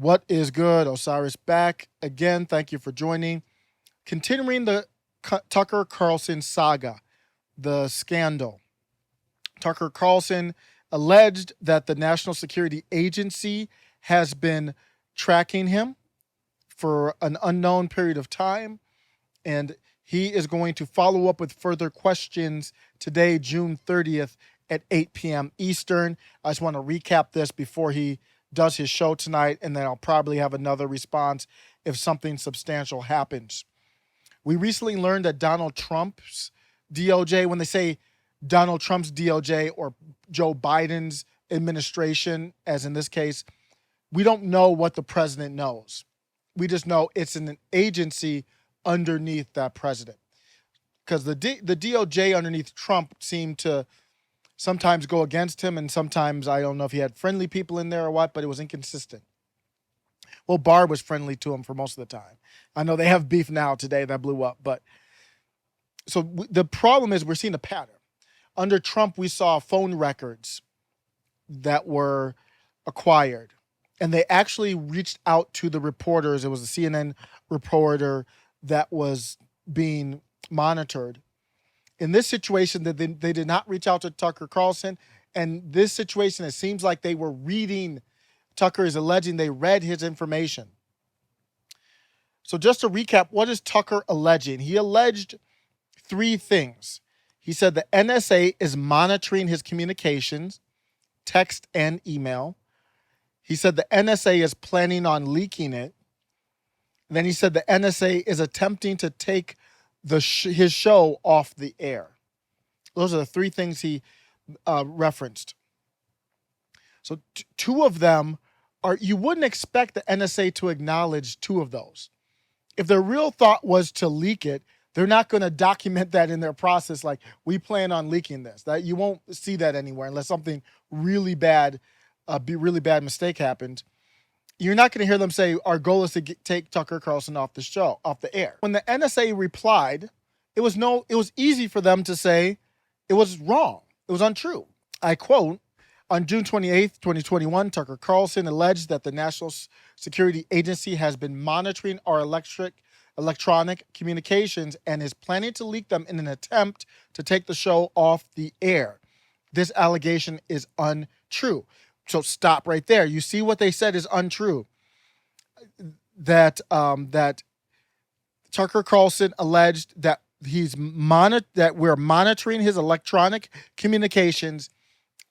What is good? Osiris back again. Thank you for joining. Continuing the Tucker Carlson saga, the scandal. Tucker Carlson alleged that the National Security Agency has been tracking him for an unknown period of time, and he is going to follow up with further questions today, June 30th at 8 p.m. Eastern. I just want to recap this before he does his show tonight, and then I'll probably have another response if something substantial happens. We recently learned that Donald Trump's DOJ, when they say Donald Trump's DOJ or Joe Biden's administration, as in this case, we don't know what the president knows. We just know it's an agency underneath that president. Because the DOJ underneath Trump seemed to sometimes go against him, and sometimes I don't know if he had friendly people in there or what, but it was inconsistent. Well, Barr was friendly to him for most of the time. I know they have beef now today that blew up, but so the problem is we're seeing a pattern. Under Trump, we saw phone records that were acquired, and they actually reached out to the reporters. It was a CNN reporter that was being monitored. In this situation, that they did not reach out to Tucker Carlson. And this situation, it seems like they were reading, Tucker is alleging they read his information. So just to recap, what is Tucker alleging? He alleged three things. He said the NSA is monitoring his communications, text and email. He said the NSA is planning on leaking it. And then he said the NSA is attempting to take his show off the air. Those are the three things he referenced. So two of them are, you wouldn't expect the NSA to acknowledge two of those. If their real thought was to leak it, they're not going to document that in their process like, we plan on leaking this. That you won't see that anywhere unless something really bad, really bad mistake happened. You're not going to hear them say, our goal is to take Tucker Carlson off the show, off the air. When the NSA replied, it was easy for them to say it was wrong. It was untrue. I quote, on June 28th, 2021, Tucker Carlson alleged that the National Security Agency has been monitoring our electronic communications and is planning to leak them in an attempt to take the show off the air. This allegation is untrue. So stop right there. You see what they said is untrue. That Tucker Carlson alleged that that we're monitoring his electronic communications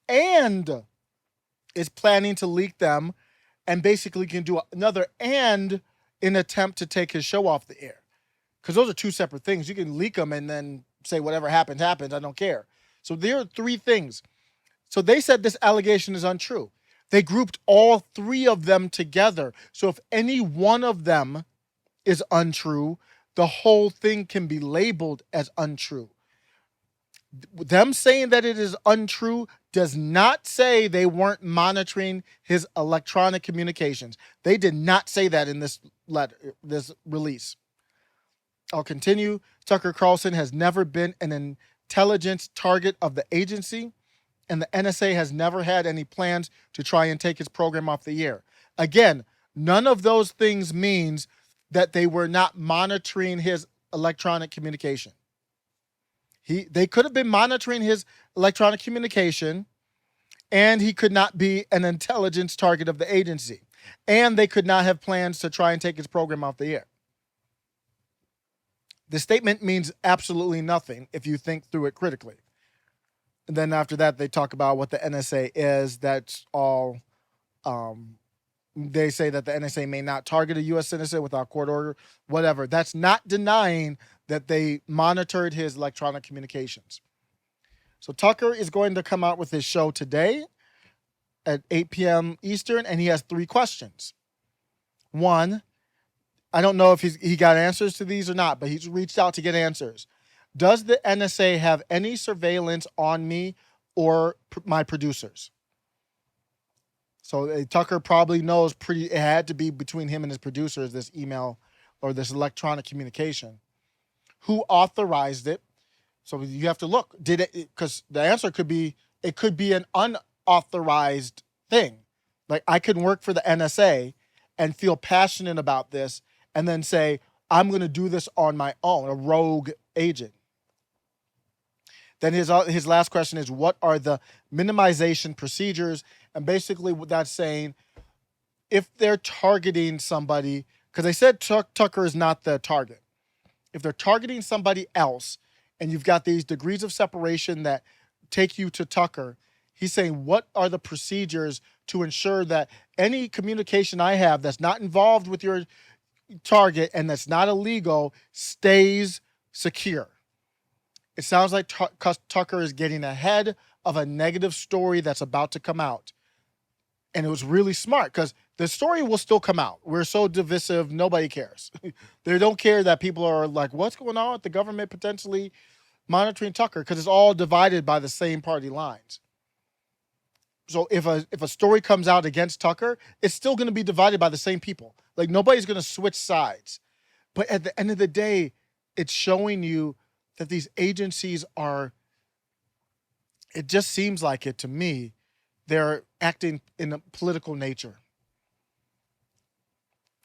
and is planning to leak them, and basically can do another and in attempt to take his show off the air. Because those are two separate things. You can leak them and then say whatever happens, happens. I don't care. So there are three things. So they said this allegation is untrue. They grouped all three of them together. So if any one of them is untrue, the whole thing can be labeled as untrue. Them saying that it is untrue does not say they weren't monitoring his electronic communications. They did not say that in this letter, this release. I'll continue. Tucker Carlson has never been an intelligence target of the agency, and the NSA has never had any plans to try and take his program off the air. Again, none of those things means that they were not monitoring his electronic communication. They could have been monitoring his electronic communication, and he could not be an intelligence target of the agency. And they could not have plans to try and take his program off the air. The statement means absolutely nothing if you think through it critically. And then after that, they talk about what the NSA is. That's all. They say that the NSA may not target a U.S. citizen without court order, whatever. That's not denying that they monitored his electronic communications. So Tucker is going to come out with his show today at 8 p.m. Eastern, and he has three questions. One, I don't know if he got answers to these or not, but he's reached out to get answers. Does the NSA have any surveillance on me or my producers? So Tucker probably knows it had to be between him and his producers, this email or this electronic communication. Who authorized it? So you have to look. Did it? Because the answer could be, it could be an unauthorized thing. Like I could work for the NSA and feel passionate about this and then say, I'm going to do this on my own, a rogue agent. Then his last question is, what are the minimization procedures? And basically what that's saying, if they're targeting somebody, because they said Tucker is not the target. If they're targeting somebody else and you've got these degrees of separation that take you to Tucker, he's saying, what are the procedures to ensure that any communication I have that's not involved with your target and that's not illegal stays secure? It sounds like Tucker is getting ahead of a negative story that's about to come out. And it was really smart because the story will still come out. We're so divisive, nobody cares. They don't care that people are like, what's going on with the government potentially monitoring Tucker? Because it's all divided by the same party lines. So if a story comes out against Tucker, it's still going to be divided by the same people. Like nobody's going to switch sides. But at the end of the day, it's showing you that these agencies are, it just seems like it to me, they're acting in a political nature.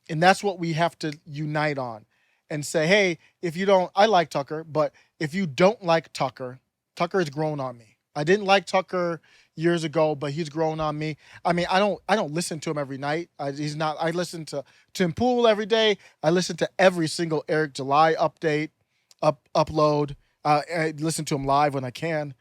And that's what we have to unite on and say, hey, if you don't, I like Tucker, but if you don't like Tucker, Tucker has grown on me. I didn't like Tucker years ago, but he's grown on me. I mean, I don't listen to him every night. I listen to Tim Pool every day. I listen to every single Eric July upload. I listen to him live when I can.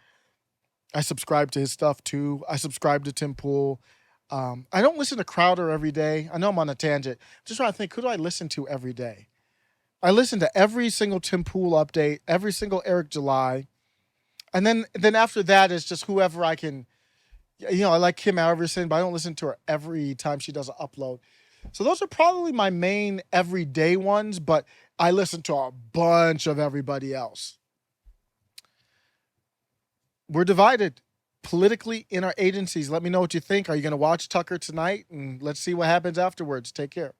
I subscribe to his stuff too. I subscribe to Tim Pool. I don't listen to Crowder every day. I know I'm on a tangent. I'm just trying to think, who do I listen to every day? I listen to every single Tim Pool update, every single Eric July. And then after that is just whoever I can, I like Kim Alverson, but I don't listen to her every time she does an upload. So those are probably my main everyday ones, but I listen to a bunch of everybody else. We're divided politically in our agencies. Let me know what you think. Are you going to watch Tucker tonight? And let's see what happens afterwards. Take care.